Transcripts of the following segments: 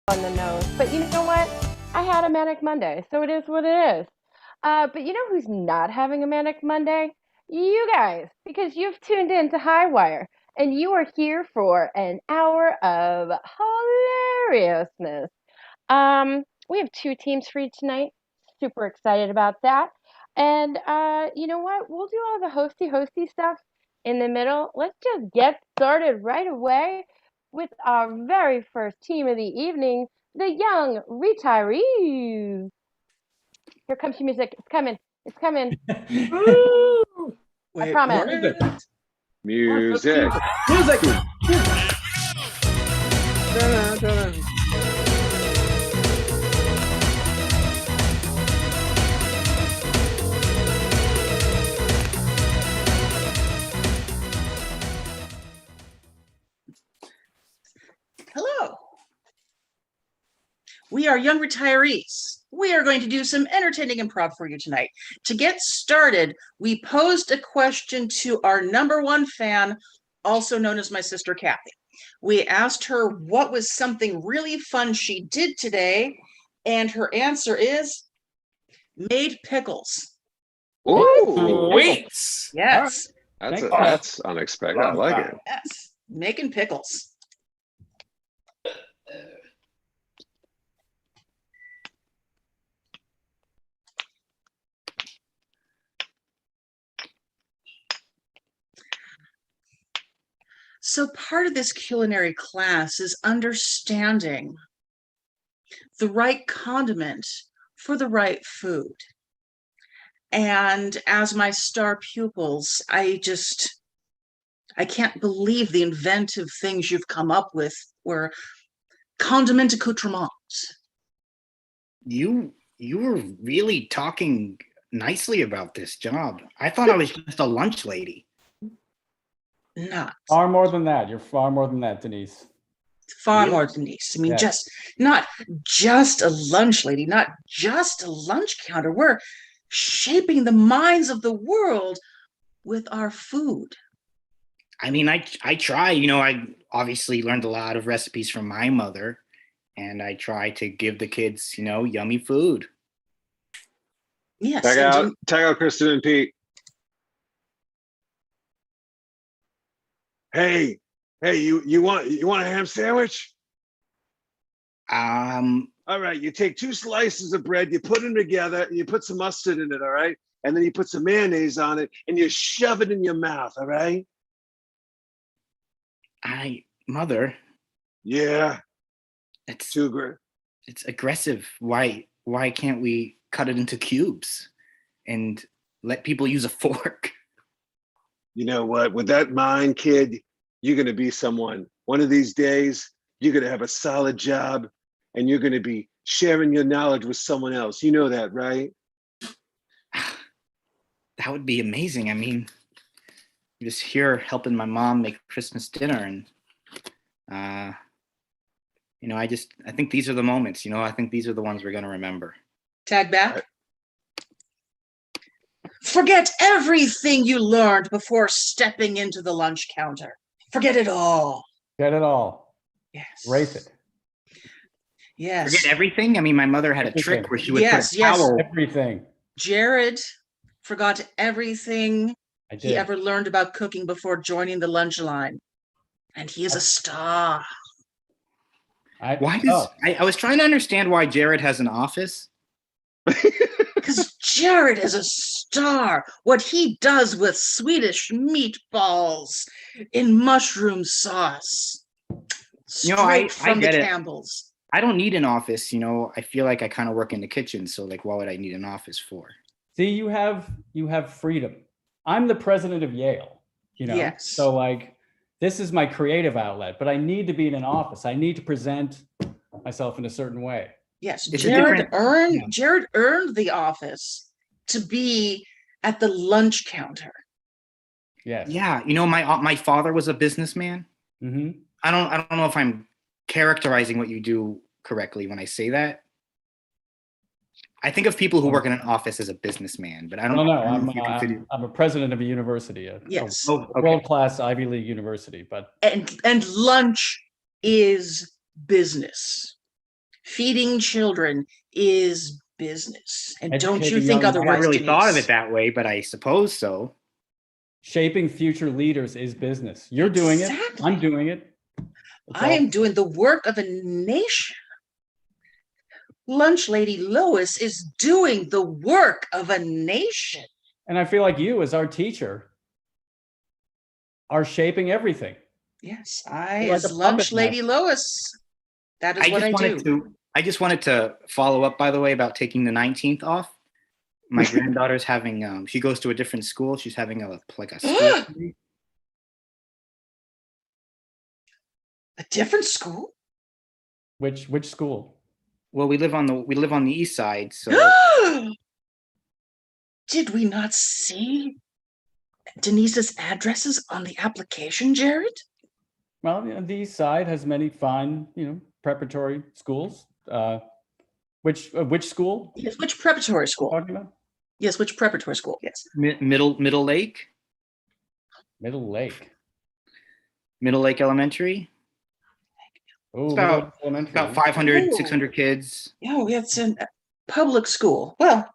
on the nose. But you know what? I had a manic Monday, so it is what it is. But you know who's not having a manic Monday? You guys, because you've tuned in to Highwire, and you are here for an hour of hilariousness. We have two teams for you tonight. Super excited about that. And you know what? We'll do all the hosty stuff in the middle. Let's just get started right away with our very first team of the evening, the young retirees. Here comes your music. It's coming. It's coming. Woo! I Wait, promise. Music. Music. Hello. We are young retirees. We are going to do some entertaining improv for you tonight. To get started, we posed a question to our number one fan, also known as my sister Kathy. We asked her what was something really fun she did today, and her answer is made pickles. Ooh, Wait. Yes. that's unexpected. I like it. Yes. Making pickles. So part of this culinary class is understanding the right condiment for the right food. And as my star pupils, I can't believe the inventive things you've come up with were condiment accoutrements. You were really talking nicely about this job. I thought I was just a lunch lady. Not Far more than that. You're far more than that, Denise. far Really? more, Denise. I mean, Yes. not just a lunch lady, not just a lunch counter. We're shaping the minds of the world with our food. I mean, I try, I obviously learned a lot of recipes from my mother, and I try to give the kids, yummy food. Yes. Tag out Kristen and Pete. Hey, you want a ham sandwich? Um, All right, you take 2 slices of bread, you put them together, and you put some mustard in it, all right? And then you put some mayonnaise on it, and you shove it in your mouth, all right? Mother, Yeah, it's too great. it's aggressive. Why can't we cut it into cubes and let people use a fork? You know what? With that mind, kid, you're going to be someone. One of these days, you're going to have a solid job, and you're going to be sharing your knowledge with someone else. You know that, right? That would be amazing. I mean, I'm just here helping my mom make Christmas dinner, and I think these are the moments. I think these are the ones we're gonna remember. Tag back. Forget everything you learned before stepping into the lunch counter. Forget it all. Get it all. Yes. Erase it. Yes. Forget everything. I mean, my mother had a Everything. trick where she would Yes, put a towel. Everything. Jared forgot everything I he did. ever learned about cooking before joining the lunch line. And he is a star. I was trying to understand why Jared has an office. Because Jared is a star. What he does with Swedish meatballs in mushroom sauce. Straight from the get it. Campbells. I don't need an office. I feel like I kind of work in the kitchen. So like, what would I need an office for? See, you have freedom. I'm the president of Yale, Yes. So like, this is my creative outlet, but I need to be in an office. I need to present myself in a certain way. Yes, It's Jared earned the office to be at the lunch counter. Yes. Yeah, my father was a businessman. Mm-hmm. I don't know if I'm characterizing what you do correctly when I say that. I think of people who work in an office as a businessman, but I don't know. I'm a president of a university, Yes. a world-class Ivy League university, but and lunch is business. Feeding children is business. And don't you Educating think young I never otherwise, really thought of Denise? it that way, but I suppose so. Shaping future leaders is business. You're doing it. Exactly. I'm doing it. It's I all- am doing the work of a nation. Lunch Lady Lois is doing the work of a nation. And I feel like you, as our teacher, are shaping everything. Yes, I, You're like as a Lunch puppet Lady master. Lois, that is what I do. I just wanted to follow up, by the way, about taking the 19th off. My granddaughter's having she goes to a different school. She's having a school party. A different school? Which school? Well, we live on the east side, so Did we not see Denise's addresses on the application, Jared? Well, the east side has many fine, preparatory schools. Which school Yes, which preparatory are you school? talking about? Yes, which preparatory school? Yes. Middle Lake Middle Lake. Elementary. Oh, It's Middle about Lake Elementary. about 500, Ooh. 600 kids. Oh, it's a public school. Well,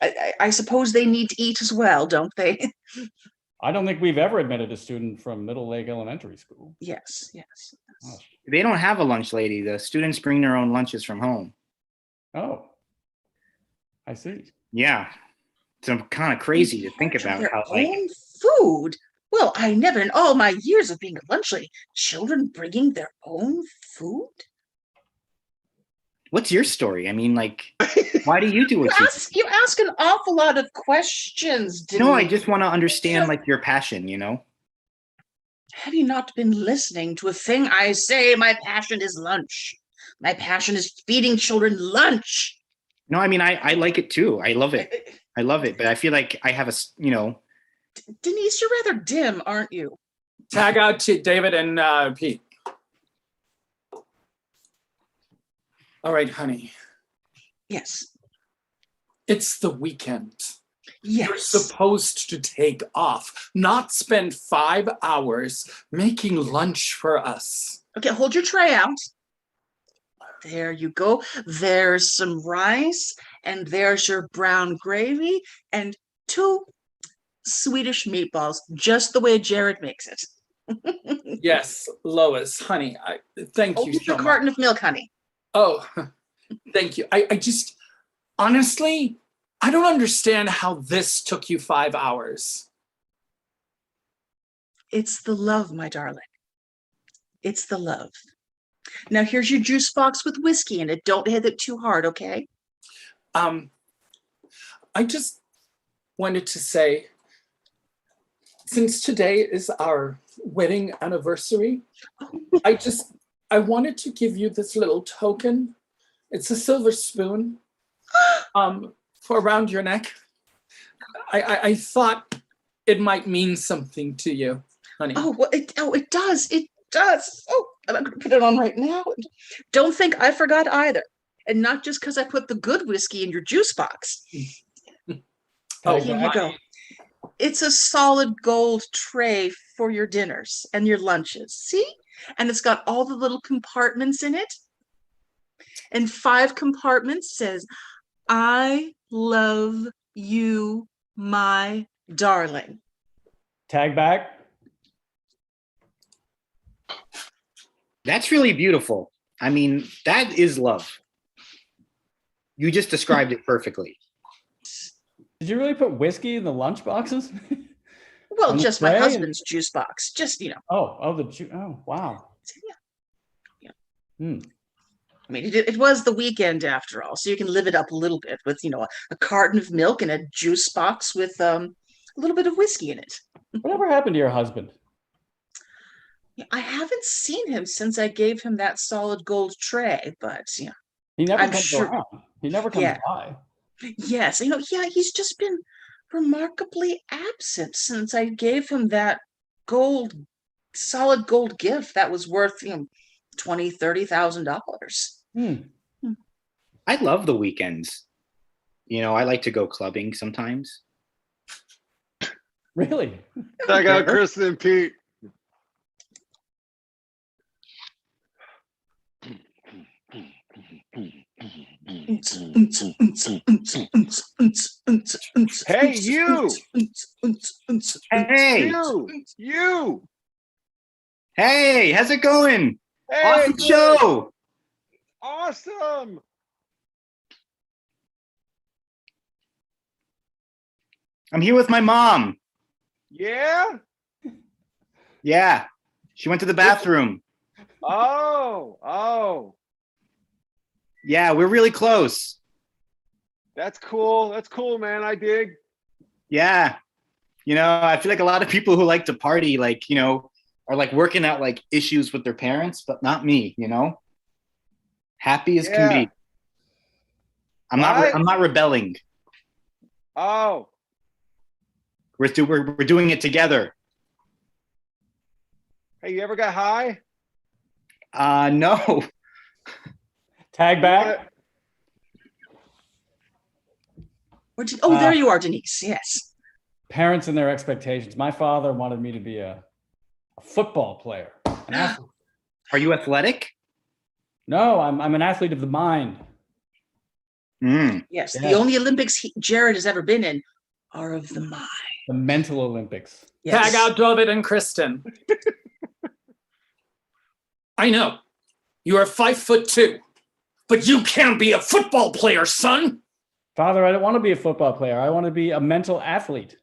I suppose they need to eat as well, don't they? I don't think we've ever admitted a student from Middle Lake Elementary School. Yes, yes. Gosh. They don't have a lunch lady. The students bring their own lunches from home. Oh, I see. Yeah. It's kind of crazy to think about Their how own food. Well, I never in all my years of being a lunch lady, children bringing their own food. what's your story? I mean, why do you do what you do? You ask an awful lot of questions. No, I Denise. just want to understand your passion, Have you not been listening to a thing I say? My passion is lunch. My passion is feeding children lunch. No, I mean, I like it too. I love it. I love it. But I feel like I have Denise, you're rather dim, aren't you? Tag out to David and Pete. All right, honey. Yes. It's the weekend. You're Yes. supposed to take off, not spend 5 hours making lunch for us. Okay, hold your tray out. There you go. There's some rice, and there's your brown gravy, and 2 Swedish meatballs, just the way Jared makes it. Yes, Lois, honey, thank Oh, you just so a much. carton of milk, honey. Oh, thank you. I just, honestly, I don't understand how this took you 5 hours. It's the love, my darling. It's the love. Now here's your juice box with whiskey in it. Don't hit it too hard, okay? I just wanted to say, since today is our wedding anniversary, I wanted to give you this little token. It's a silver spoon for around your neck. I thought it might mean something to you, honey. Oh, well, it does. It does. Oh, and I'm gonna put it on right now. Don't think I forgot either. And not just because I put the good whiskey in your juice box. Oh, Here you go. It's a solid gold tray for your dinners and your lunches. See? And it's got all the little compartments in it. And 5 compartments says, I love you, my darling. Tag back. That's really beautiful. I mean, that is love. You just described it perfectly. Did you really put whiskey in the lunch boxes? Well, On the just my tray? husband's juice box. Just, Oh, wow. Yeah. Hmm. I mean, it was the weekend after all, so you can live it up a little bit with, a carton of milk and a juice box with a little bit of whiskey in it. Whatever happened to your husband? I haven't seen him since I gave him that solid gold tray, but He never I'm comes sure- around. He never comes Yeah. by. yes, he's just been remarkably absent since I gave him that solid gold gift that was worth, $20,000-$30,000. I love the weekends. I like to go clubbing sometimes. Really? Tag out Kristen and Pete. Hey, you! Hey, You! hey, how's it going? Hey, Awesome good. show. Awesome! I'm here with my mom. Yeah? Yeah, she went to the bathroom. Oh, Yeah, we're really close. that's cool. That's cool, man. I dig. Yeah. I feel like a lot of people who like to party, are like working out like issues with their parents, but not me. Happy as can Yeah. be. I'm What? not rebelling. Oh, We're doing it together. hey, you ever got high? No. Tag back. Oh, there you are, Denise. Yes. Parents and their expectations. My father wanted me to be a football player, an athlete. Are you athletic? No, I'm an athlete of the mind. Yes. Yeah. The only Olympics Jared has ever been in are of the mind. The mental Olympics. Yes. Tag out David and Kristen. I know. You are 5'2", but you can't be a football player, son. Father, I don't want to be a football player. I want to be a mental athlete.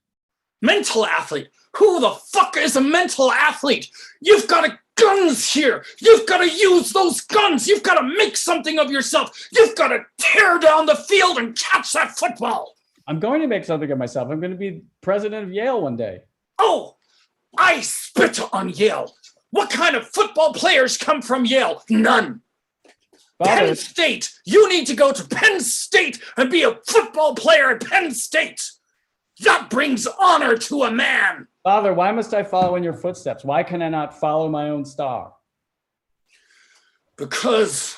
Mental athlete? Who the fuck is a mental athlete? You've got guns here. You've got to use those guns. You've got to make something of yourself. You've got to tear down the field and catch that football. I'm going to make something of myself. I'm going to be president of Yale one day. Oh, I spit on Yale. What kind of football players come from Yale? None. Father, Penn State. You need to go to Penn State and be a football player at Penn State. That brings honor to a man. Father, why must I follow in your footsteps? Why can I not follow my own star? Because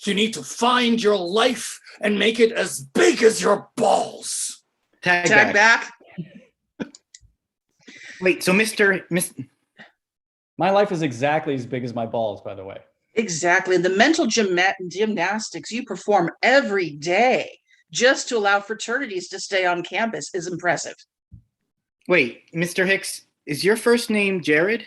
you need to find your life and make it as big as your balls. Tag back. Wait, so My life is exactly as big as my balls, by the way. Exactly. The mental gymnastics you perform every day just to allow fraternities to stay on campus is impressive. Wait, Mr. Hicks, is your first name Jared?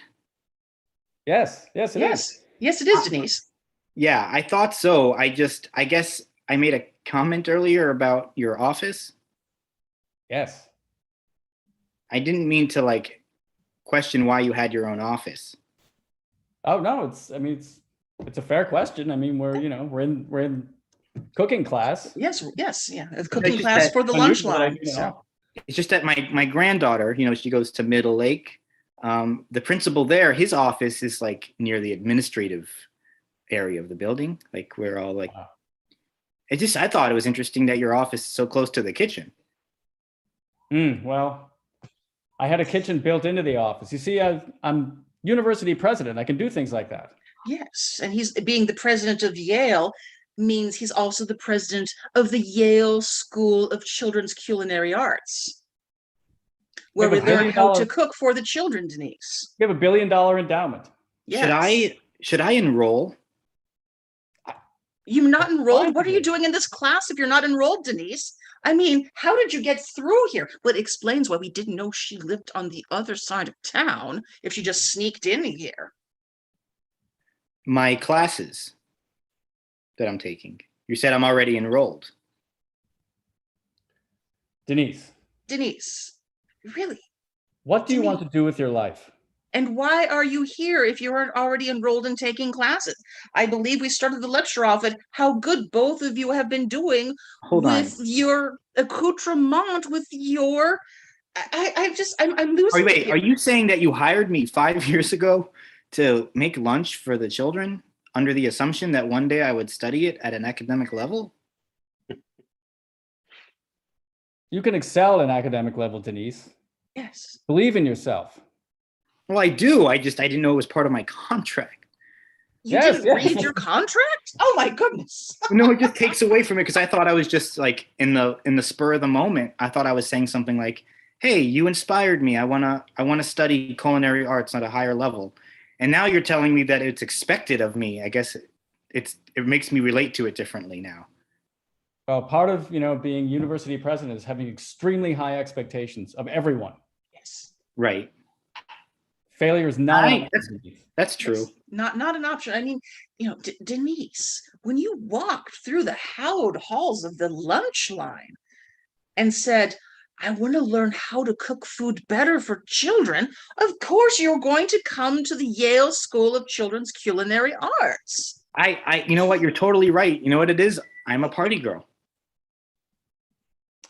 Yes, it is. Yes, it is, Denise. Yeah, I thought so. I guess I made a comment earlier about your office. Yes. I didn't mean to question why you had your own office. Oh no, it's a fair question. I mean, we're in cooking class. Yes, yeah. A cooking just class that for the lunch Unusual, line. It's just that my granddaughter, she goes to Middle Lake. The principal there, his office is near the administrative area of the building. We're all Wow. I thought it was interesting that your office is so close to the kitchen. Well, I had a kitchen built into the office. You see, I'm university president. I can do things like that. Yes, and he's being the president of Yale means he's also the president of the Yale School of Children's Culinary Arts, where we learn how to cook for the children, Denise. We have $1 billion endowment. Yes. Should I enroll? You're not enrolled? What are you doing in this class if you're not enrolled, Denise? I mean, how did you get through here? Well, it explains why we didn't know she lived on the other side of town if she just sneaked in here. My classes that I'm taking. You said I'm already enrolled. Denise, really? what do you want to do with your life? And why are you here if you aren't already enrolled in taking classes? I believe we started the lecture off at how good both of you have been doing your accoutrement, with your. I'm losing. Wait, are you saying that you hired me 5 years ago to make lunch for the children under the assumption that one day I would study it at an academic level? You can excel at an academic level, Denise. Yes. Believe in yourself. Well, I do. I didn't know it was part of my contract. You didn't read your contract? Oh my goodness. No, it just takes away from it because I thought I was just in the spur of the moment. I thought I was saying something like, "Hey, you inspired me. I wanna study culinary arts at a higher level." And now you're telling me that it's expected of me. I guess it makes me relate to it differently now. Well, part of, being university president is having extremely high expectations of everyone. Yes. Right. Failure is not an option. That's true. Yes. Not an option. I mean, Denise, when you walked through the hallowed halls of the lunch line and said, I want to learn how to cook food better for children, of course you're going to come to the Yale School of Children's Culinary Arts. You know what? You're totally right. You know what it is? I'm a party girl.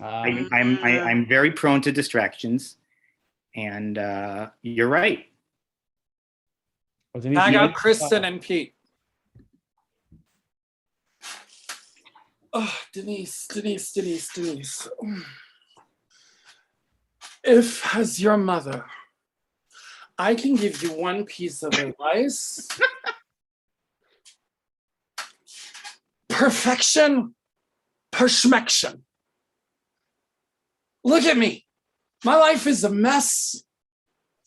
I'm very prone to distractions, and you're right. I got Kristen and Pete. Oh, Denise. If, as your mother, I can give you one piece of advice, perfection, perschmection. Look at me. My life is a mess,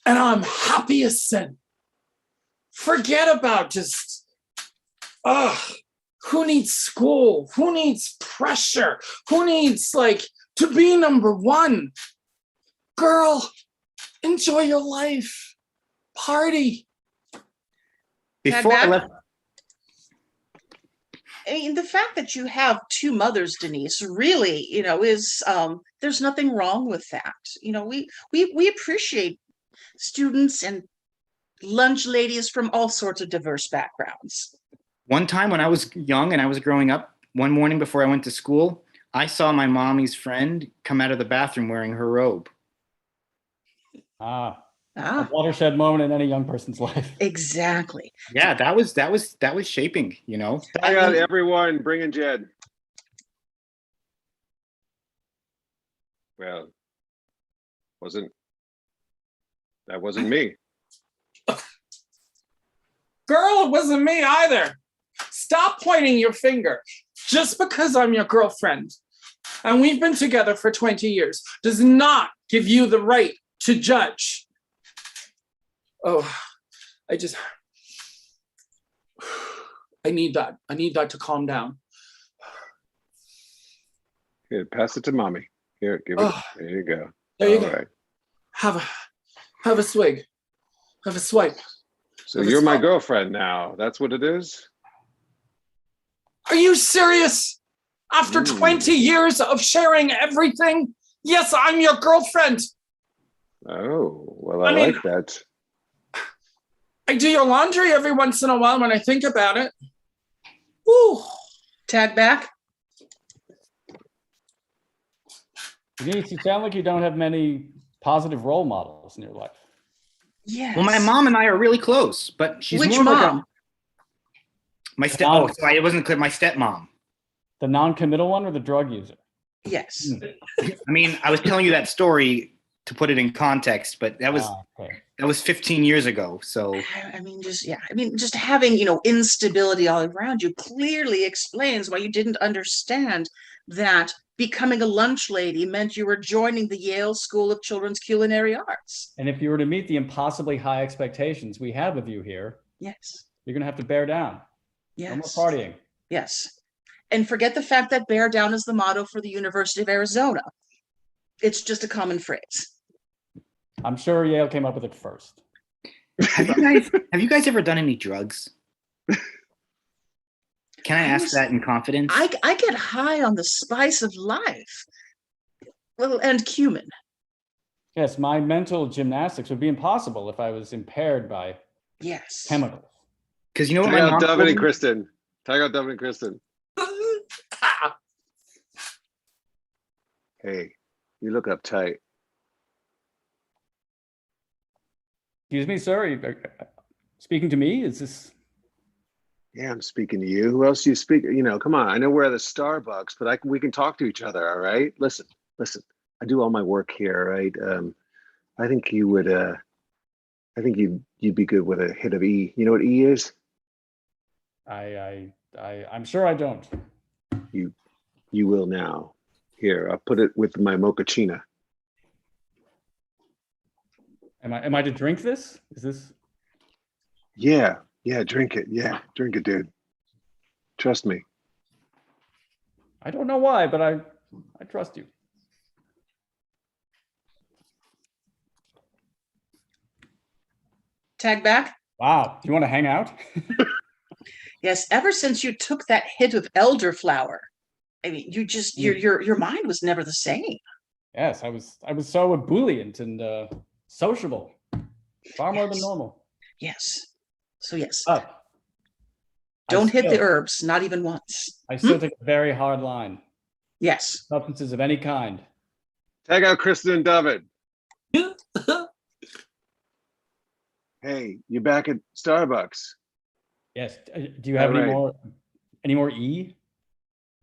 and I'm happy as sin. Forget about just, who needs school? Who needs pressure? Who needs, to be number one? Girl, enjoy your life. Party. Before I left, I mean, the fact that you have two mothers, Denise, really, is there's nothing wrong with that. We appreciate students and lunch ladies from all sorts of diverse backgrounds. one time when I was young and I was growing up, one morning before I went to school, I saw my mommy's friend come out of the bathroom wearing her robe. A watershed moment in any young person's life. Exactly. Yeah, that was shaping, I got everyone. Bring in Jed. Well, that wasn't me. Girl, it wasn't me either. Stop pointing your finger. Just because I'm your girlfriend and we've been together for 20 years does not give you the right to judge. Oh, I need that. I need that to calm down. Here, pass it to mommy. Here, give it. There you go. There you All go. right. Have a swig. Have a swipe. So you're my girlfriend now. That's what it is? Are you serious? After 20 years of sharing everything? Yes, I'm your girlfriend. Oh, well, I like that. I do your laundry every once in a while when I think about it. Woo. Tag back. Denise, you sound like you don't have many positive role models in your life. Yes. Well, my mom and I are really close, but she's Which more mom? Sorry, it wasn't clear. My stepmom. The non-committal one or the drug user? Yes. I mean, I was telling you that story to put it in context, but that was 15 years ago. So just having, instability all around you clearly explains why you didn't understand that becoming a lunch lady meant you were joining the Yale School of Children's Culinary Arts. And if you were to meet the impossibly high expectations we have of you here, yes, you're going to have to bear down. Yes. No more partying. Yes. And forget the fact that bear down is the motto for the University of Arizona. It's just a common phrase. I'm sure Yale came up with it first. Have you guys ever done any drugs? Can I ask that in confidence? I get high on the spice of life. Well, and cumin. Yes, my mental gymnastics would be impossible if I was impaired by chemicals. Because you know what Tag my out mom Devin told and me? Kristen. Tag out Devin and Kristen. Hey, you look uptight. Excuse me, sir. Are you speaking to me? Is this? Yeah, I'm speaking to you. Who else do you speak? Come on. I know we're at a Starbucks, but we can talk to each other. All right. Listen. I do all my work here. Right. I think you would. I think you'd be good with a hit of E. You know what E is? I'm sure I don't. You will now. Here, I'll put it with my mochaccino. Am I to drink this? Is this? Yeah, drink it. Yeah, drink it, dude. Trust me. I don't know why, but I trust you. Tag back. Wow. Do you want to hang out? Yes, ever since you took that hit of elderflower, I mean, you just your mind was never the same. Yes, I was so ebullient and sociable, far more than Yes. normal. Yes. So yes, But don't hit the still- herbs, not even once. I still take a very hard line. Yes. Substances of any kind. Tag out Kristen and David. Hey, you're back at Starbucks. Yes. Do you have All right. any more E?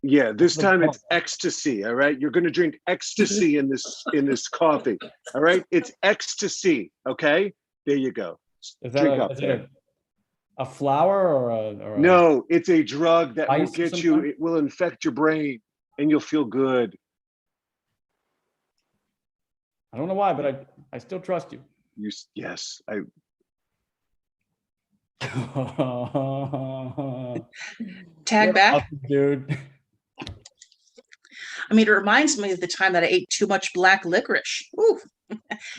Yeah, this Like time what? it's ecstasy. All right, you're gonna drink ecstasy in this coffee. All right, it's ecstasy. Okay, there you go. Is that Drink up is there. it a flower or a No, it's a drug that will Ice of get some you. kind? It will infect your brain, and you'll feel good. I don't know why, but I still trust you. Yes, Tag back. Awesome, dude. I mean, it reminds me of the time that I ate too much black licorice. Ooh.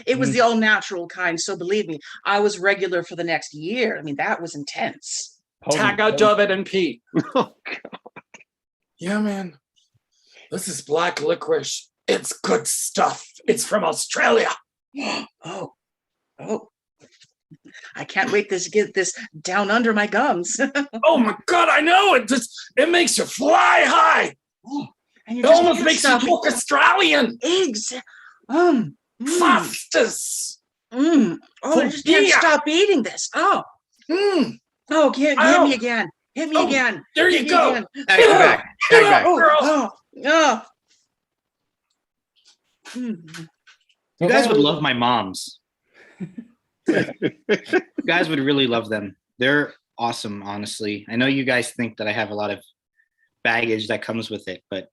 It was the all natural kind. So believe me, I was regular for the next year. I mean, that was intense. Tag out David and Pete. Oh, Yeah, man. This is black licorice. It's good stuff. It's from Australia. Oh, I can't wait to get this down under my gums. Oh my God, I know. It makes you fly high. And you It just almost can't makes stop you look Australian. eggs. Fastest. Oh, I just can't Tortilla. stop eating this. Oh, Mm. oh, hit Ow. me again. Hit me Oh, again. there Hit you me go. again. Tag back. Tag back. Oh, Girl. oh, oh. Mm. You guys would love my moms. You guys would really love them. They're awesome, honestly. I know you guys think that I have a lot of baggage that comes with it, but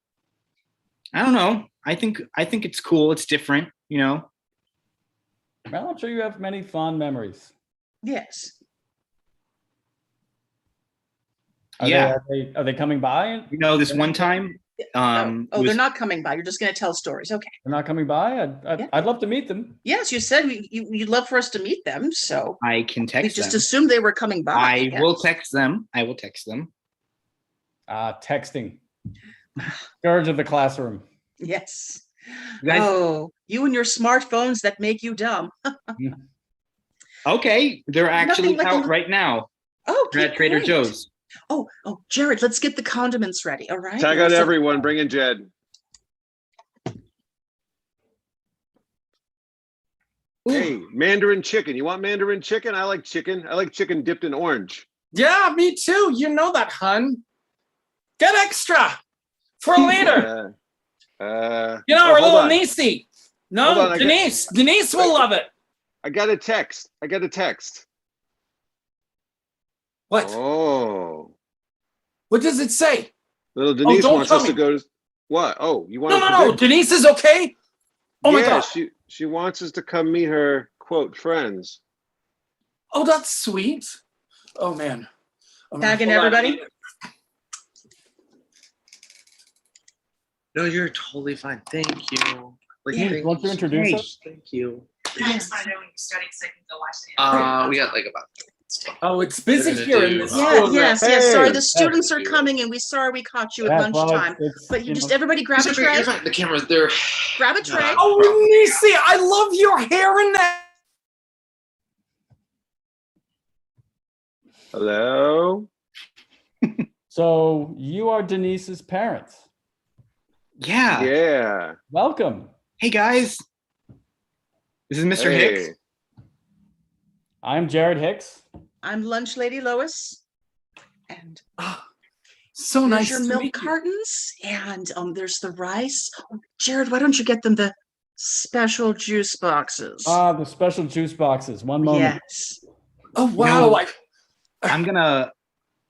I don't know. I think it's cool. It's different, you know. Well, I'm sure you have many fond memories. Yes. Yeah. Are they coming by? You know, this one time, Oh, it was- they're not coming by. You're just going to tell stories. Okay. They're not coming by? Yeah. I'd love to meet them. Yes, you said you'd love for us to meet them. So I can we text just them. assumed they were coming by. I Yes. will text them. Texting. Scourge of the classroom. Yes. You guys- Oh, you and your smartphones that make you dumb. Okay, they're actually Nothing like out a- right now. Oh, They're at Trader great. Joe's. Oh, Jared, let's get the condiments ready. All right. tag out everyone. Bring in Jed. Hey, Mandarin chicken. You want Mandarin chicken? I like chicken. I like chicken dipped in orange. Yeah, me too. You know that, hun. Get extra for later. You know, oh, our hold little on. niecey. No, Hold on, I got- Denise will love it. I got a text. What? Oh, What does it say? little Denise don't wants tell us to me. go to what? Oh, you want No, us no, to no. go- Denise is okay. Oh my yeah, God. she wants us to come meet her quote friends. Oh, that's sweet. Oh man. I'm gonna Tagging hold on. everybody? No, you're totally fine. Thank you. Like, Yeah. thank Won't you introduce so us? much. Thank you. Yes. We got like about. Oh, it's busy We're gonna here in do- this Yeah, school. yes. Sorry, Hey. the students are Thank you. coming, and sorry we caught you at Yeah, well, lunchtime. it's, But you you just know, everybody grab a It's okay, tray. you're fine. The cameras, they're. Grab a tray. Oh, Nisi, I love your hair and that. Hello. So you are Denise's parents. Yeah. Yeah. Welcome. Hey guys. This is Mr. Hicks. Hey. I'm Jared Hicks. I'm Lunch Lady Lois. And So there's nice your to milk meet you. cartons, and there's the rice. Oh, Jared, why don't you get them the special juice boxes? The special juice boxes. One moment. Yes. Oh wow. No.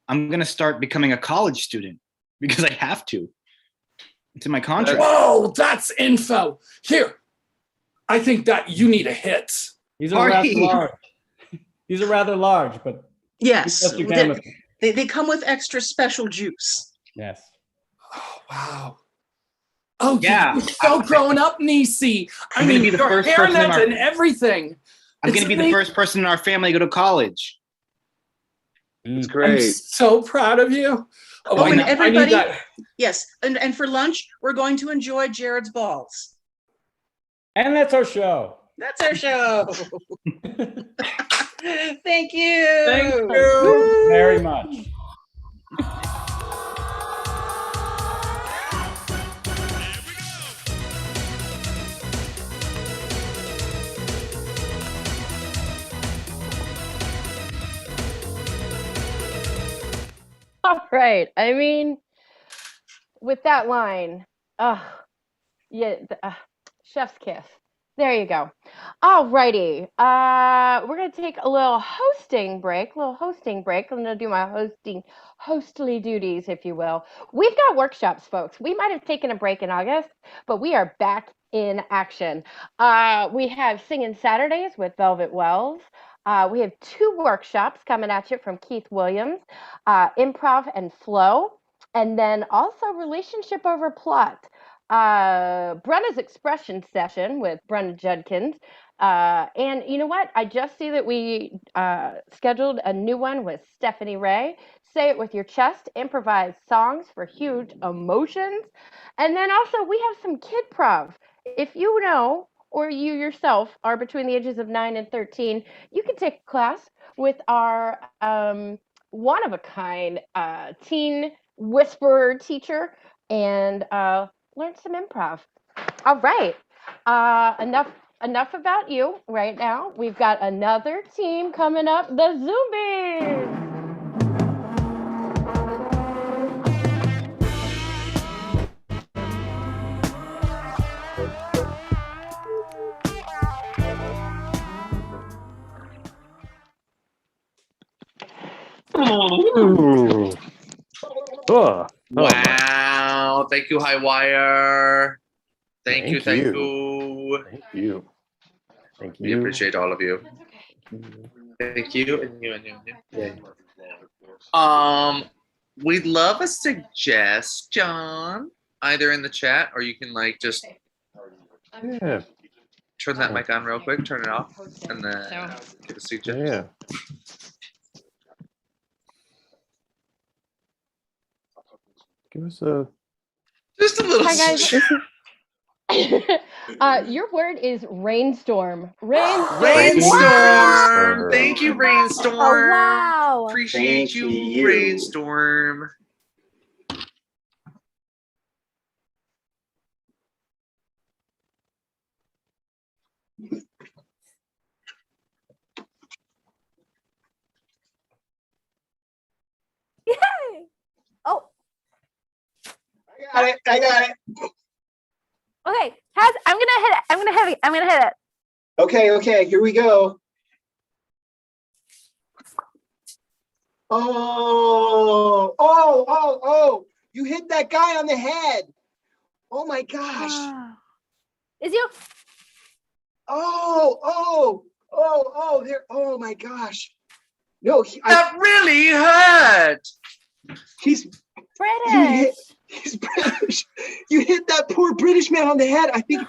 I'm gonna start becoming a college student because I have to. It's in my contract. Whoa, that's info. Here. I think that you need a hit. He's a rather Party. large. He's a rather large, but Yes. best you can with it. They come with extra special juice. Yes. Oh, wow. Oh, Yeah, you're so grown up, Nisi. I I'm gonna mean, be the your first person in hairnet our- and everything. I'm It's going to be the amazing. first person in our family to go to college. It's I'm great. so proud of you. Oh, I and know. I need everybody, that. yes, and for lunch, we're going to enjoy Jared's balls. And that's our show. That's our show. Thank you. Thank you. Very much. All right. I mean, with that line, yeah, chef's kiss. There you go. All righty. We're gonna take a little hosting break. I'm gonna do my hostly duties, if you will. We've got workshops, folks. We might have taken a break in August, but we are back in action. We have Singing Saturdays with Velvet Wells. We have 2 workshops coming at you from Keith Williams, Improv and Flow, and then also Relationship Over Plot. Brenna's expression session with Brenna Judkins. And you know what? I just see that we scheduled a new one with Stephanie Ray. Say it with your chest, improvise songs for huge emotions. And then also, we have some kid prov. If you know, or you yourself are between the ages of 9 and 13, you can take a class with our one of a kind teen whisperer teacher and learn some improv. All right. Enough about you right now. We've got another team coming up, the Zoomies. Oh, Wow. Thank you, Highwire. Thank you. Thank Thank you. you. thank you. Thank We you. appreciate all of you. Thank you. And you. We'd love a suggestion either in the chat or you can like just Yeah, turn that mic on real quick, turn it off, and then give a suggestion. yeah. Give us a. Just a little. Hi, guys. suggestion. Your word is rainstorm. Rainstorm. Rainstorm. Thank you, Rainstorm. Rainstorm. Oh, wow. Appreciate Thank you, you. Rainstorm. Yay! Oh, I got it. okay. I'm gonna hit it. I'm gonna hit it. Okay, here we go. Oh, you hit that guy on the head. Oh my gosh. Wow. Is you? There. Oh my gosh. No, That really hurt. he's British. he's British. You hit that poor British man on the head. I think,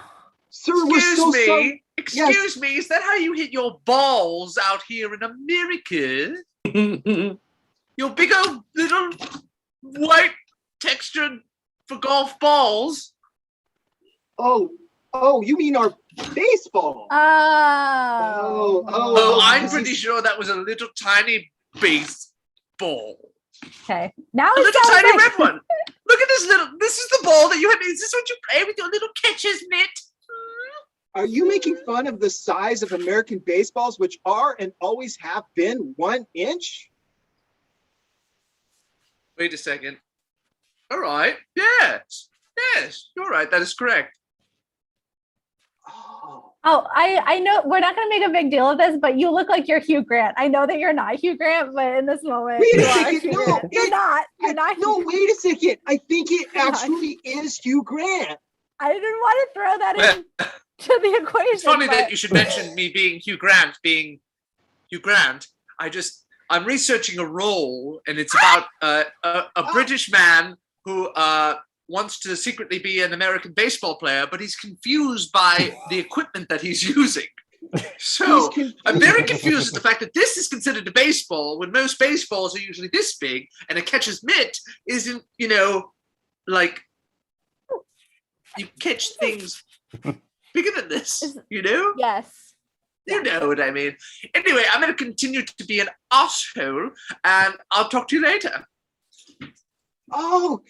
sir, we're so Excuse sorry. me. Excuse me. Is that how you hit your balls out here in America? Your big old little white textured for golf balls. Oh, you mean our baseball? Oh. Oh, I'm this pretty is- sure that was a little tiny baseball. Okay. Now A it little sounds tiny like red one. Look at this little. This is the ball that you have. Is this what you play with your little catcher's mitt? Are you making fun of the size of American baseballs, which are and always have been 1 inch? Wait a second. All right. Yes. You're right. That is correct. Oh, I know we're not gonna make a big deal of this, but you look like you're Hugh Grant. I know that you're not Hugh Grant, but in this moment, Wait a you are second, Hugh no, Grant. You're not. You're not. No, wait a second. I think it You're not. actually is Hugh Grant. I didn't want to throw that in to the equation. It's funny that but- you should mention me being Hugh Grant. I just I'm researching a role, and it's about a British man who wants to secretly be an American baseball player, but he's confused by the equipment that he's using. So I'm very confused at the fact that this is considered a baseball when most baseballs are usually this big, and a catcher's mitt isn't, like you catch things bigger than this, Yes. You know what I mean. Anyway, I'm going to continue to be an asshole, and I'll talk to you later. Oh,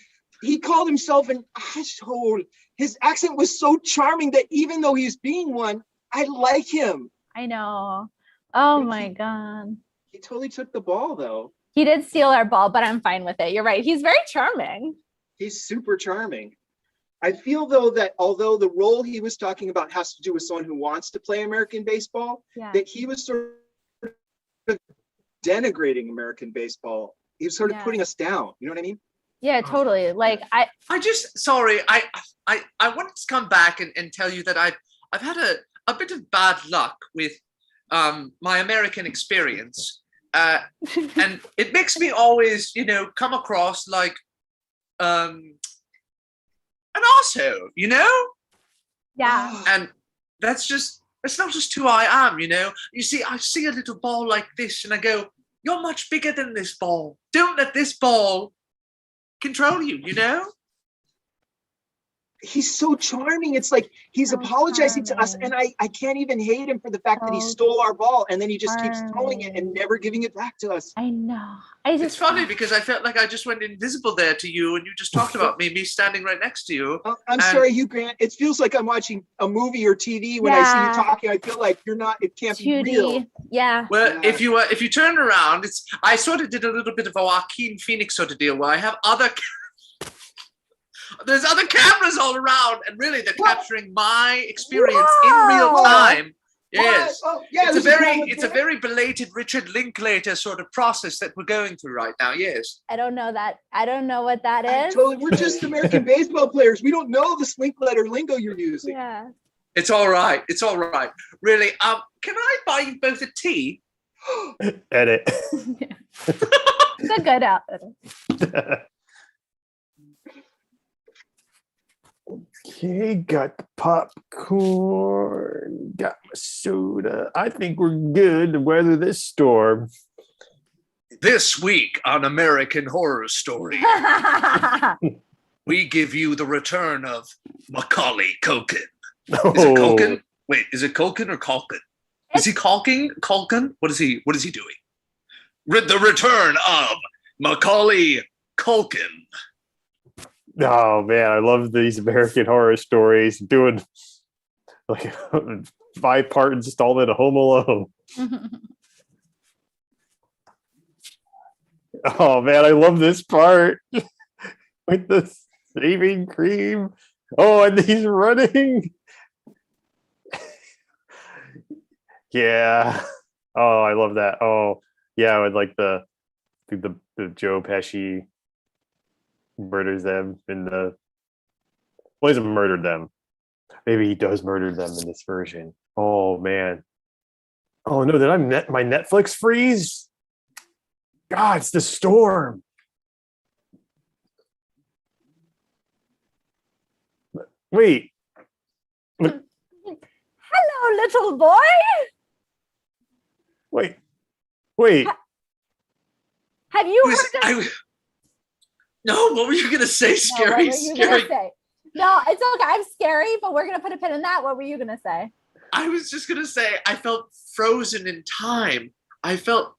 he called himself an asshole. His accent was so charming that even though he's being one, I like him. I know. Oh my God. He totally took the ball, though. He did steal our ball, but I'm fine with it. You're right. He's very charming. He's super charming. I feel, though, that although the role he was talking about has to do with someone who wants to play American baseball, that he was sort of denigrating American baseball. He was sort of putting us down. You know what I mean? Yeah, totally. Like I wanted to come back and tell you that I've had a bit of bad luck with my American experience. And it makes me always, come across like an arsehole, Yeah. And that's not just who I am, You see, I see a little ball like this and I go, you're much bigger than this ball. Don't let this ball control you, He's so charming. It's like he's apologizing to us, and I can't even hate him for the fact that he stole our ball and then he just keeps throwing it and never giving it back to us. I know. It's funny because I felt like I just went invisible there to you, and you just talked about me standing right next to you. I'm sorry, Hugh Grant. It feels like I'm watching a movie or TV when I see you talking. I feel like you're not. It can't be real. Yeah. Well, if you turn around, I sort of did a little bit of a Joaquin Phoenix sort of deal where I have there's other cameras all around, and really they're capturing my experience in real time. Yes. Oh, yeah, it's a very belated Richard Linklater sort of process that we're going through right now. Yes. I don't know that. I don't know what that is. Totally. We're just American baseball players. We don't know the Linklater lingo you're using. Yeah. It's all right. It's all right. Really. Can I buy you both a tea? Edit. It's a good outfit. Okay, got the popcorn, got my soda. I think we're good to weather this storm. This week on American Horror Story, we give you the return of Macaulay Culkin. Is it Culkin? Wait, is it Culkin or Culkin? Is he caulking? Culkin? What is he doing? The return of Macaulay Culkin. Oh man, I love these American Horror Stories. Doing like a 5-part installment of Home Alone. Oh man, I love this part with the shaving cream. Oh, and he's running. Yeah. Oh, I love that. Oh, yeah, with like the Joe Pesci murders them in the well, he doesn't murder them. Maybe he does murder them in this version. Oh man. Oh no, did my Netflix freeze? God, it's the storm. Wait. Hello, little boy. Wait. Have you heard of... No, what were you going to say, Scary? No, it's okay. I'm scary, but we're going to put a pin in that. What were you going to say? I was just going to say, I felt frozen in time. I felt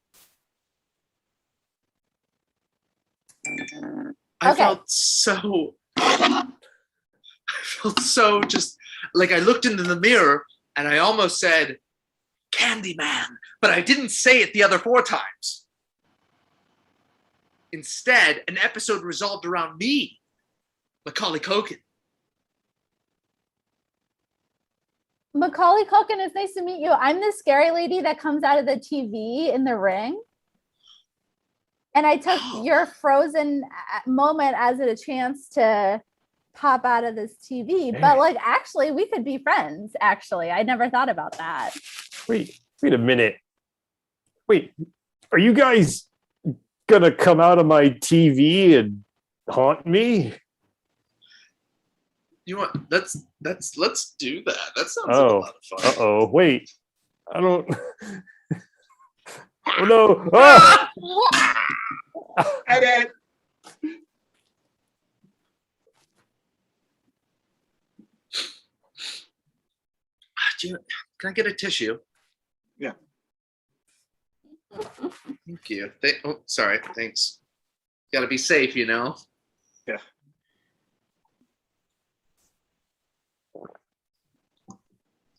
so just like I looked into the mirror and I almost said, Candyman, but I didn't say it the other 4 times. Instead, an episode resolved around me, Macaulay Culkin. Macaulay Culkin, it's nice to meet you. I'm the scary lady that comes out of the TV in The Ring. And I took your frozen moment as a chance to pop out of this TV. But like, actually, we could be friends, actually. I never thought about that. Wait a minute. Wait, Are you guys gonna come out of my TV and haunt me? You want let's do that. That sounds like a lot of fun. Oh, wait. I don't. Oh no! Ah! Edit. Can I get a tissue? Yeah. Thank you. Oh, sorry. Thanks. Got to be safe, you know. Yeah.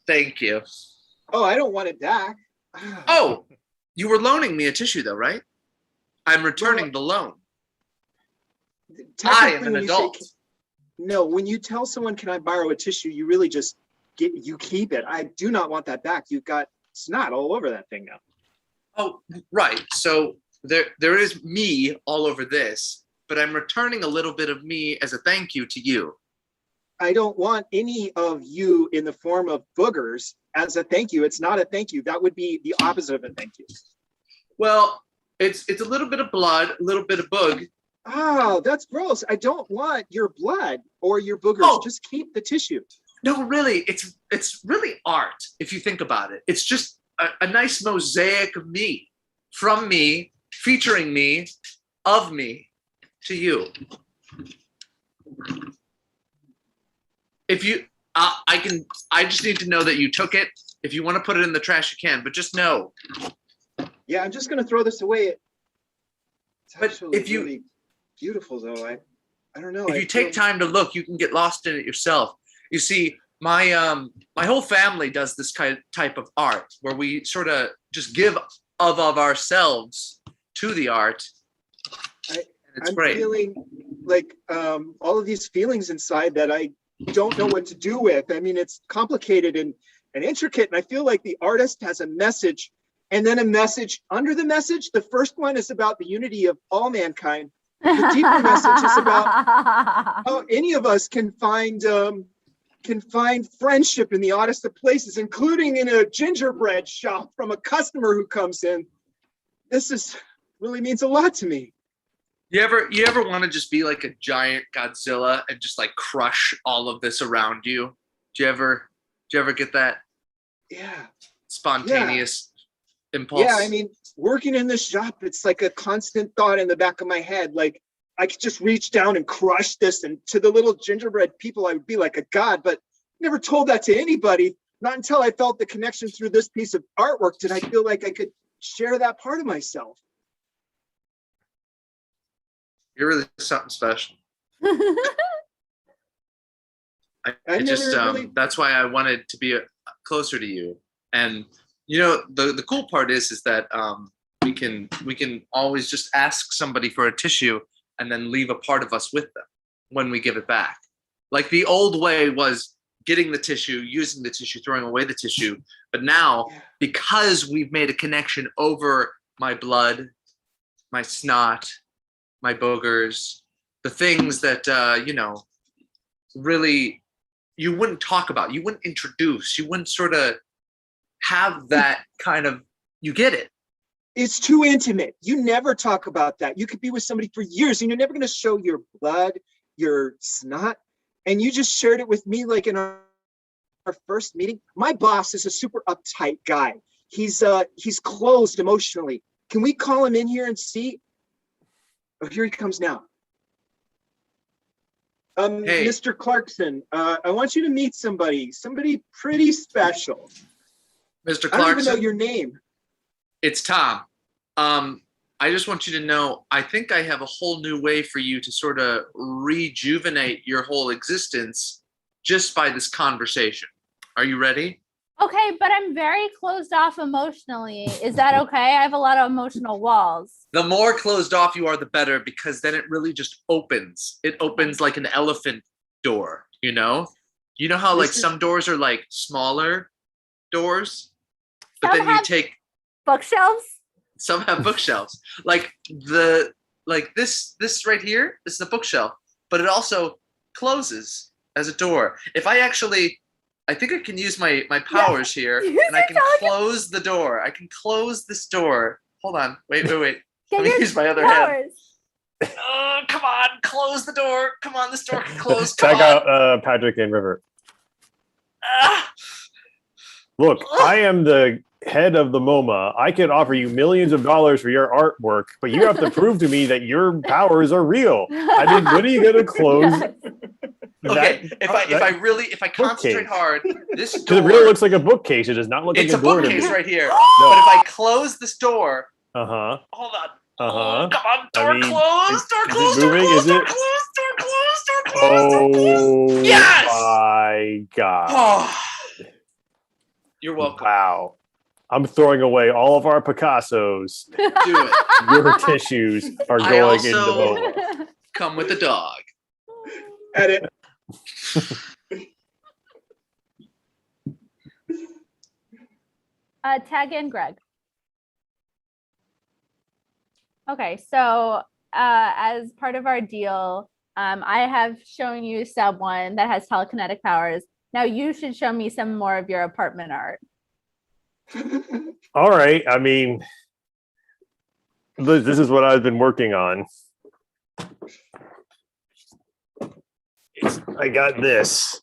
Thank you. Oh, I don't want it back. Oh, you were loaning me a tissue, though, right? I'm returning the loan. I am Technically, an when you say adult. no, when you tell someone, "Can I borrow a tissue?" you really just you keep it. I do not want that back. You've got snot all over that thing now. Oh, right. So there is me all over this, but I'm returning a little bit of me as a thank you to you. I don't want any of you in the form of boogers as a thank you. It's not a thank you. That would be the opposite of a thank you. Well, it's a little bit of blood, a little bit of boog. Oh, that's gross. I don't want your blood or your boogers. Oh. Just keep the tissue. No, really, it's really art if you think about it. It's just a nice mosaic of me, from me, featuring me, of me, to you. If you, I just need to know that you took it. If you want to put it in the trash, you can, but just know. Yeah, I'm just gonna throw this away. It's But actually if you- really beautiful, though. I don't know. If you take time to look, you can get lost in it yourself. You see, my whole family does this type of art where we sort of just give of ourselves to the art. It's I'm great. feeling like all of these feelings inside that I don't know what to do with. I mean, it's complicated and intricate, and I feel like the artist has a message and then a message under the message. The first one is about the unity of all mankind. The deeper message is about how any of us can find friendship in the oddest of places, including in a gingerbread shop from a customer who comes in. This is really means a lot to me. You ever want to just be like a giant Godzilla and just like crush all of this around you? Do you ever get that Yeah. spontaneous impulse? Yeah, I mean, working in this shop, it's like a constant thought in the back of my head. Like I could just reach down and crush this, and to the little gingerbread people, I would be like a god, but never told that to anybody. Not until I felt the connection through this piece of artwork did I feel like I could share that part of myself. You're really something special. I just never really- that's why I wanted to be closer to you. And you know, the cool part is that we can always just ask somebody for a tissue and then leave a part of us with them when we give it back. Like the old way was getting the tissue, using the tissue, throwing away the tissue. But now, because we've made a connection over my blood, my snot, my boogers, the things that really you wouldn't talk about, you wouldn't introduce, you wouldn't sort of have that kind of, you get it. It's too intimate. You never talk about that. You could be with somebody for years and you're never going to show your blood, your snot, and you just shared it with me like in our first meeting. My boss is a super uptight guy. He's closed emotionally. Can we call him in here and see? Oh, here he comes now. Hey. Mr. Clarkson, I want you to meet somebody pretty special. Mr. I don't even know Clarkson, your name. it's Tom. I just want you to know, I think I have a whole new way for you to sort of rejuvenate your whole existence just by this conversation. Are you ready? Okay, but I'm very closed off emotionally. Is that okay? I have a lot of emotional walls. The more closed off you are, the better, because then it really just opens. It opens like an elephant door, you know? You know how like some doors are like smaller doors, but then you take Bookshelves? some have bookshelves. Like this right here, this is a bookshelf, but it also closes as a door. If I think I can use my powers here, Use and I your can telekinesis. close the door. I can close this door Hold on. Wait. Get Let me your use my other hand. flowers. Oh, come on. Close the door. Come on, this door can close. Come Check on. out Patrick and River. Ah. Look, I am the head of the MoMA. I can offer you millions of dollars for your artwork, but you have to prove to me that your powers are real. I mean, when are you going to close? Okay, if I concentrate bookcase. hard, this Because it door. really looks like a bookcase. It does not look It's like a a door to bookcase me. right here. No. But if I close this door, Uh-huh. hold on. Uh-huh. Oh, come on, door I mean, closed, door is it closed, door moving? closed, Is door it? closed, door closed, door closed, door closed. Oh Yes! my God. Oh, you're welcome. Wow. I'm throwing away all of our Picassos. Do it. Your tissues are I going into also- MoMA. Come with the dog. Edit. Tag in Greg. Okay, so as part of our deal, I have shown you someone that has telekinetic powers. Now you should show me some more of your apartment art. All right. I mean, this is what I've been working on. I got this.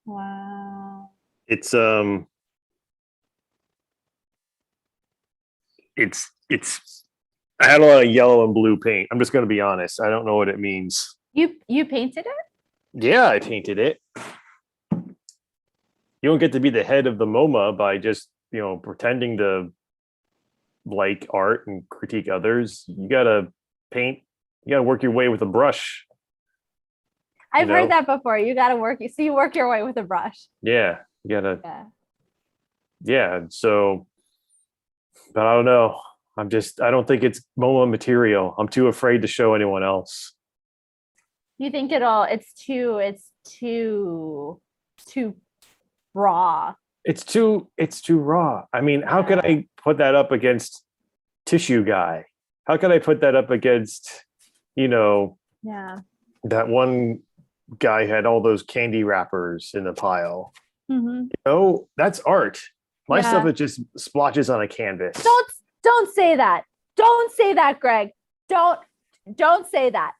Wow. It's I had a lot of yellow and blue paint. I'm just gonna be honest. I don't know what it means. You painted it? Yeah, I painted it. You don't get to be the head of the MoMA by just, pretending to like art and critique others. You gotta paint. You gotta work your way with a brush. I've know? heard that before. You got to work. So you work your way with a brush. Yeah, you gotta. Yeah. Yeah. So, but I don't know. I don't think it's MoMA material. I'm too afraid to show anyone else. You think it's too raw. It's too raw. I mean, how could I put that up against Tissue Guy? How could I put that up against, Yeah. that one guy had all those candy wrappers in the pile? Mm-hmm. That's art. My Yeah. stuff, it just splotches on a canvas. Don't say that. Don't say that, Greg. Don't say that.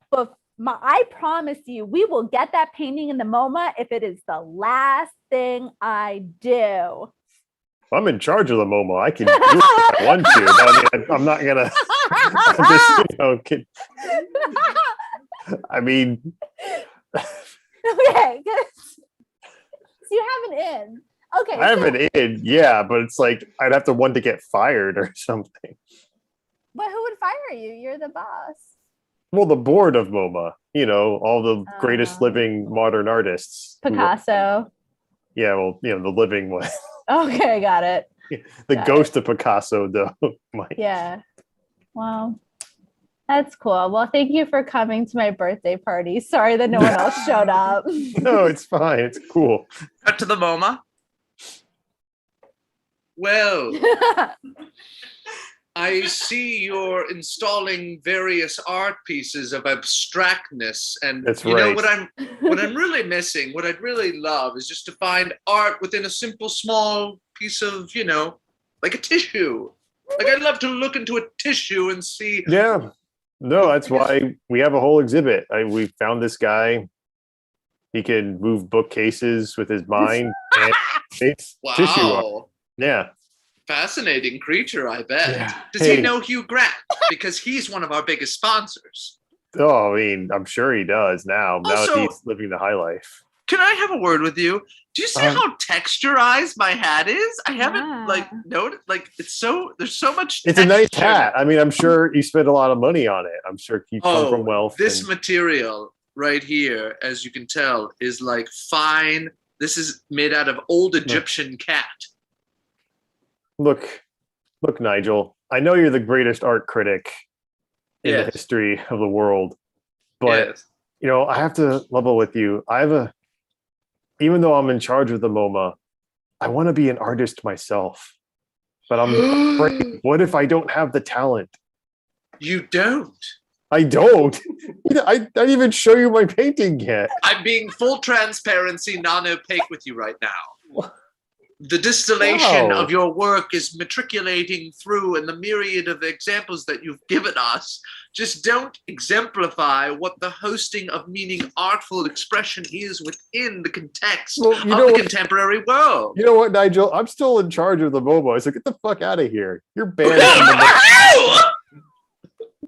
But I promise you, we will get that painting in the MoMA if it is the last thing I do. I'm in charge of the MoMA. I can do it if I want to. But I mean, I'm not gonna. I'm just, I mean, Okay, good. So you have an in. Okay. I have an in, yeah, but it's like I'd have to want to get fired or something. But who would fire you? You're the boss. Well, the board of MoMA, all the greatest living modern artists. Picasso. Yeah, well, the living one. Okay, got it. The Got ghost of Picasso, though. Yeah. Well, that's cool. Well, thank you for coming to my birthday party. Sorry that no one else showed up. No, it's fine. It's cool. Cut to the MoMA. Well, I see you're installing various art pieces of abstractness, and That's you know right. what I'm really missing, what I'd really love is just to find art within a simple small piece of, like a tissue. Like I'd love to look into a tissue and see. Yeah. No, that's why we have a whole exhibit. We found this guy. He can move bookcases with his mind. And it's tissue art. Wow. Yeah. Fascinating creature, I bet. Yeah. Does Hey. he know Hugh Grant? Because he's one of our biggest sponsors. Oh, I mean, I'm sure he does now. Now Also- that he's living the high life. Can I have a word with you? Do you see how texturized my hat is? I haven't noted there's so much. It's a nice texture. hat. I mean, I'm sure you spent a lot of money on it. I'm sure you come from wealth. This and- material right here, as you can tell, is like fine. This is made out of old Egyptian cat. Look, Nigel, I know you're the greatest art critic in the Yes. history of the world, but Yes. I have to level with you. Even though I'm in charge of the MoMA, I want to be an artist myself. But I'm afraid, what if I don't have the talent? You don't. I don't. I didn't even show you my painting yet. I'm being full transparency, non-opaque with you right now. the distillation Wow. of your work is matriculating through, and the myriad of examples that you've given us just don't exemplify what the hosting of meaning artful expression is within the context Well, you of know the what? contemporary world. You know what, Nigel? I'm still in charge of the Momo. So get the fuck out of here. You're banned from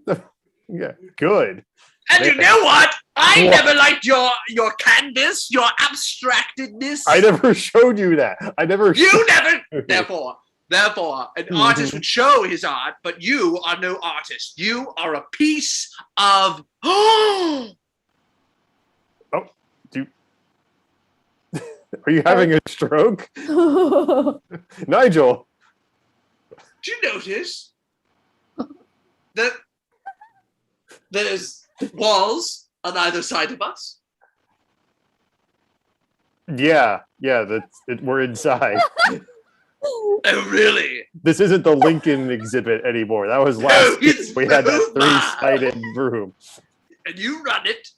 the. Yeah, good. And you Man. know what? I What? never liked your canvas, your abstractedness. I never showed you that. I never. You never. Therefore, an Mhm. artist would show his art, but you are no artist. You are a piece of. Are you having a stroke, Nigel? Do you notice that there's walls on either side of us? Yeah. That's it. We're inside. Oh, really? This isn't the Lincoln exhibit anymore. That was last. it's We had that Roma. three-sided room. And you run it,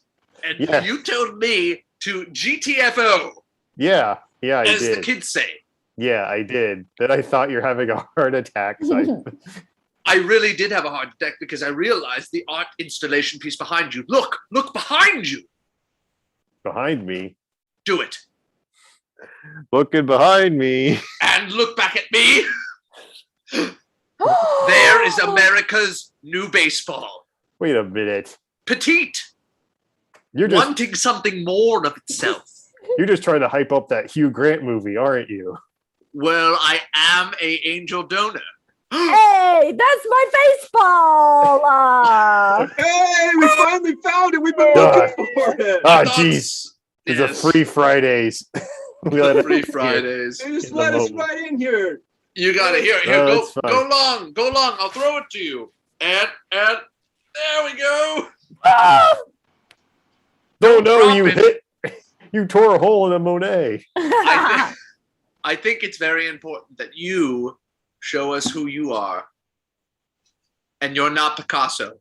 and Yeah. you told me to GTFO, Yeah, I as the did. kids say. Yeah, I did. Then I thought you're having a heart attack. So I really did have a heart attack because I realized the art installation piece behind you. Look behind you. behind me, Do it. looking behind me. And look back at me. There is America's new baseball. Wait a minute. Petite, You're just wanting something more of itself. you're just trying to hype up that Hugh Grant movie, aren't you? Well, I am a angel donor. Hey, that's my baseball. Hey, we finally found it. We've been God. looking for it. Ah, Thoughts? jeez. It's Yes. a free Fridays. We let it- Free Fridays. They just In the let us moment. right in here. You got it. Here, No, go, it's fine. go long, go long. I'll throw it to you. And there we go. Oh no, Drop you it. hit. You tore a hole in a Monet. I think it's very important that you show us who you are, and you're not Picasso.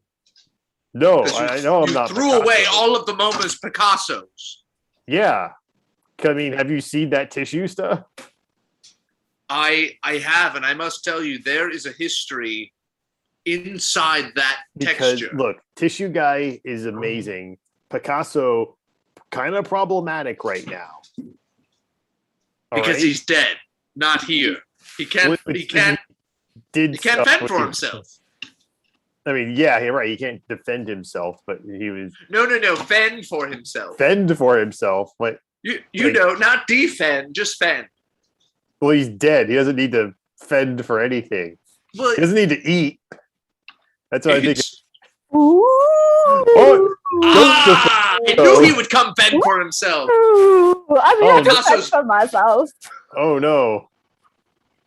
No, 'Cause I know I'm you not. threw Picasso. away all of the MoMA's Picassos. Yeah. I mean, have you seen that tissue stuff? I have, and I must tell you, there is a history inside that Because texture. look, tissue guy is amazing. Picasso, kind of problematic right now. All Because right? he's dead, not here. He can't. What- He can't. did He can't stuff fend with for his- himself. I mean, yeah, you're right. He can't defend himself, but he was No. Fend for himself. fend for himself. But You Like- know, not defend, just fend. well, he's dead. He doesn't need to fend for anything. Well, He doesn't need to eat. That's what I think. it's- Oh, I knew he would come fend for himself. I'm here Oh, to fend Picasso's- for myself. Oh no.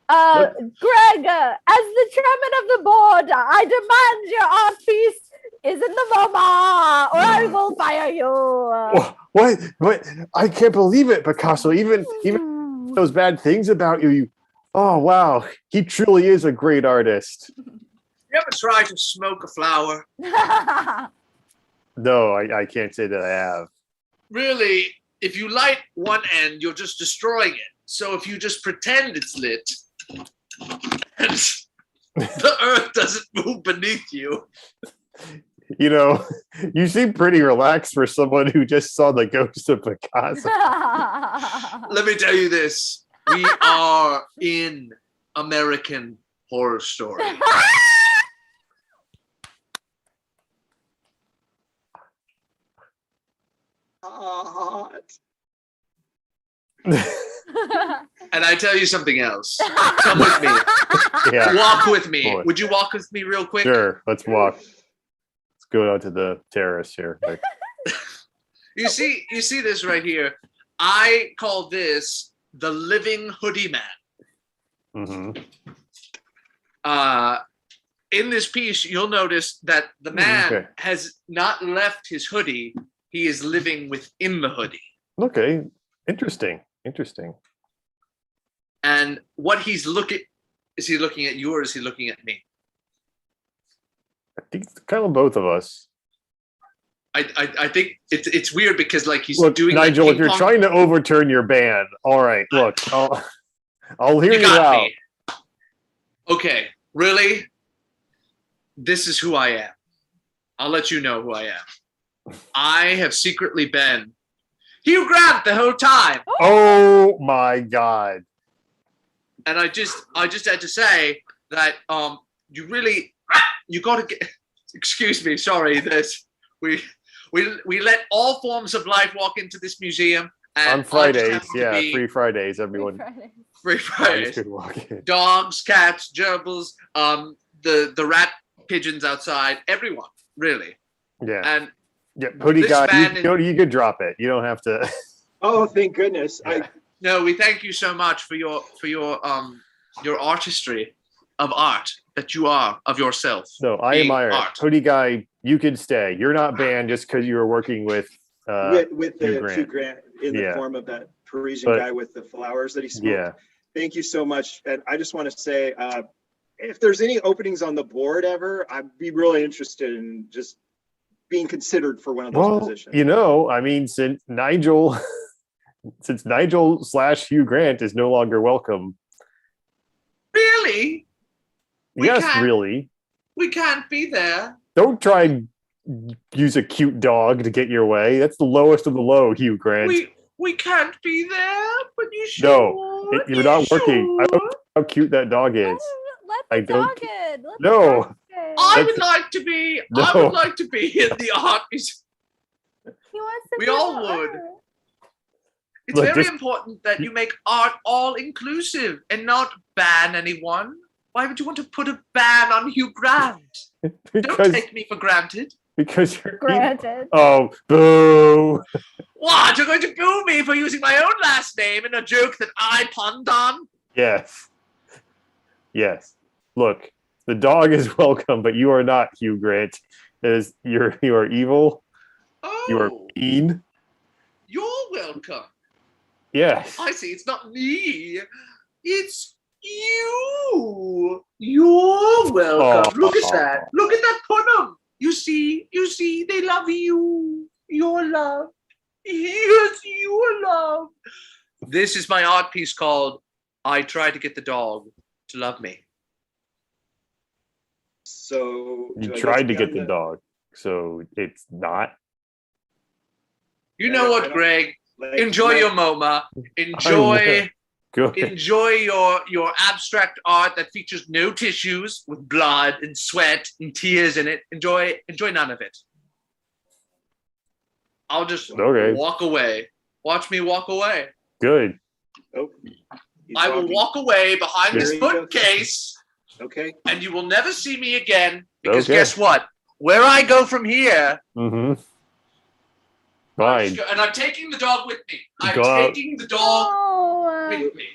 Greg, as the chairman of the board, I demand your art piece is in the MoMA, or I will fire you. What? I can't believe it, Picasso. Even those bad things about you. Oh wow, he truly is a great artist. You ever try to smoke a flower? No, I can't say that I have. Really, if you light one end, you're just destroying it. So if you just pretend it's lit, and the earth doesn't move beneath you. You know, you seem pretty relaxed for someone who just saw the ghost of Picasso. Let me tell you this. We are in American Horror Story. Hot. And I tell you something else. Come with me. Yeah, Walk with me. Boy. Would you walk with me real quick? sure. Let's walk. Let's go out to the terrace here. Like, You see this right here. I call this the living hoodie man. mhm. In this piece, you'll notice that the man Okay. has not left his hoodie. He is living within the hoodie. Okay, interesting. Interesting. And what he's looking, is he looking at you or is he looking at me? I think it's kind of both of us. I think it's weird because like he's Look, doing Nigel, like if you're trying to overturn your ban, all right, look, I'll hear You you got out. me. Okay, really? This is who I am. I'll let you know who I am. I have secretly been Hugh Grant the whole time. Oh my God. And I just had to say that you got to get. Excuse me, sorry. We let all forms of life walk into this museum. And On I just Fridays, happen to yeah, be free Fridays, everyone. free Dogs Fridays. could walk in. Dogs, cats, gerbils, the rat pigeons outside, everyone, really. Yeah. And Yeah, hoodie this guy, band you could drop it. You don't have to. Oh, thank goodness. Yeah. no, we thank you so much for your artistry of art that you are of yourself. No, I being admire it. art. Hoodie guy, you can stay. You're not banned just because you were working with with the Hugh Grant. Hugh Grant in the Yeah. form of that Parisian But- guy with the flowers that he smoked. Yeah. Thank you so much. And I just want to say, if there's any openings on the board ever, I'd be really interested in just being considered for one of those Well, positions. you know, I mean, since Nigel / Hugh Grant is no longer welcome. Really? We Yes, can't- really. We can't be there. Don't try and use a cute dog to get your way. That's the lowest of the low, Hugh Grant. We can't be there, but you should. No, you're not working. I don't know how cute that dog is. I Let the don't dog in. Let the No. dog in. I That's- would like to be. No. I would like to be in the art museum. He wants to We be all the would. art. It's Look, very this- important that you make art all inclusive and not ban anyone. Why would you want to put a ban on Hugh Grant? Don't because take me for granted. because you're evil. Granted. Oh, boo. What? You're going to boo me for using my own last name in a joke that I punned on? Yes. Yes. Look, the dog is welcome, but you are not Hugh Grant. You are evil. Oh, You are mean. you're welcome. Yes. I see. It's not me. It's you. You're welcome. Oh. Look at that. Look at that punum. You see, they love you. Your love. Yes, your love. This is my art piece called I Tried to Get the Dog to Love Me. So You do I tried to be get on the dog, so it's not. You know I what, don't- Greg? like, Enjoy like- your MoMA. Enjoy Good. enjoy your abstract art that features no tissues with blood and sweat and tears in it. Enjoy none of it. I'll just Okay. walk away. Watch me walk away. Good. Oh, he's I will walking. walk away behind There this you go. bookcase, Okay. and you will never see me again. Because Okay. guess what? Where I go from here, Mm-hmm. Fine. and I'm taking the dog with me. I'm Go out. taking the dog No, with me.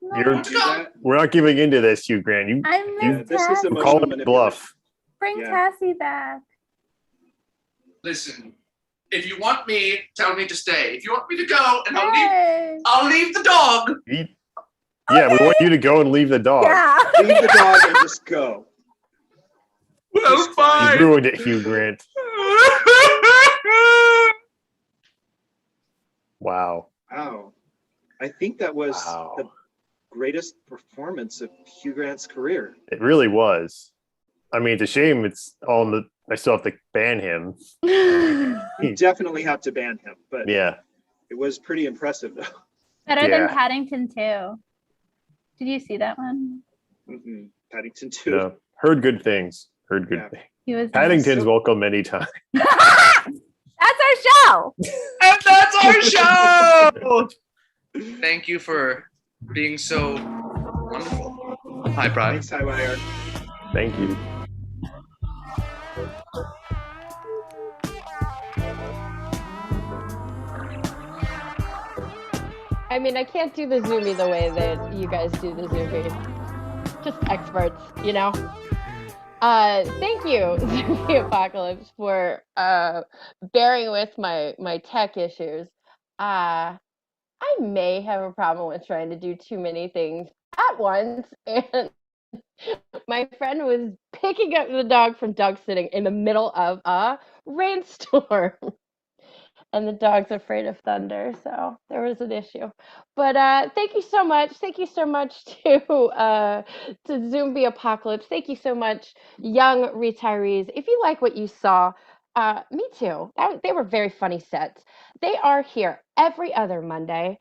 no. You're- Do that. We're not giving into this, Hugh Grant. You I you miss This is Tassie. we're calling emotional it bluff. Bring Yeah. Tassie back. Listen, if you want me, tell me to stay. If you want me to go, and Hey. I'll leave the dog. Yeah, we want you to go and leave the dog. Yeah. Leave the dog and just go. Well, Just You fine. ruined it, Hugh Grant. Wow. Wow. I think that was Wow. the greatest performance of Hugh Grant's career. It really was. I mean, it's a shame it's all in the. I still have to ban him. You definitely have to ban him, but Yeah. it was pretty impressive though. Better than Yeah. Paddington 2. Did you see that one? Mhm. Paddington 2. No. Heard good things. Heard good Yeah. things. He was Paddington's welcome anytime. That's our show. And that's our show. Thank you for being so wonderful. Hi, Brian. Thanks, Highwire. Thank you. I mean, I can't do the Zoomy the way that you guys do the Zoomy. Just experts, you know? Thank you, Zoomy Apocalypse, for bearing with my tech issues. I may have a problem with trying to do too many things at once, and my friend was picking up the dog from dog sitting in the middle of a rainstorm. and the dog's afraid of thunder, so there was an issue. But thank you so much. Thank you so much to Zombie Apocalypse. Thank you so much, young retirees. If you like what you saw, me too. They were very funny sets. They are here every other Monday.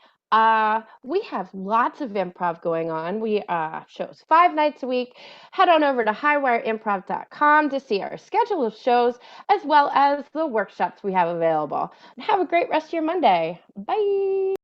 We have lots of improv going on. We shows 5 nights a week. Head on over to highwireimprov.com to see our schedule of shows as well as the workshops we have available. Have a great rest of your Monday. Bye.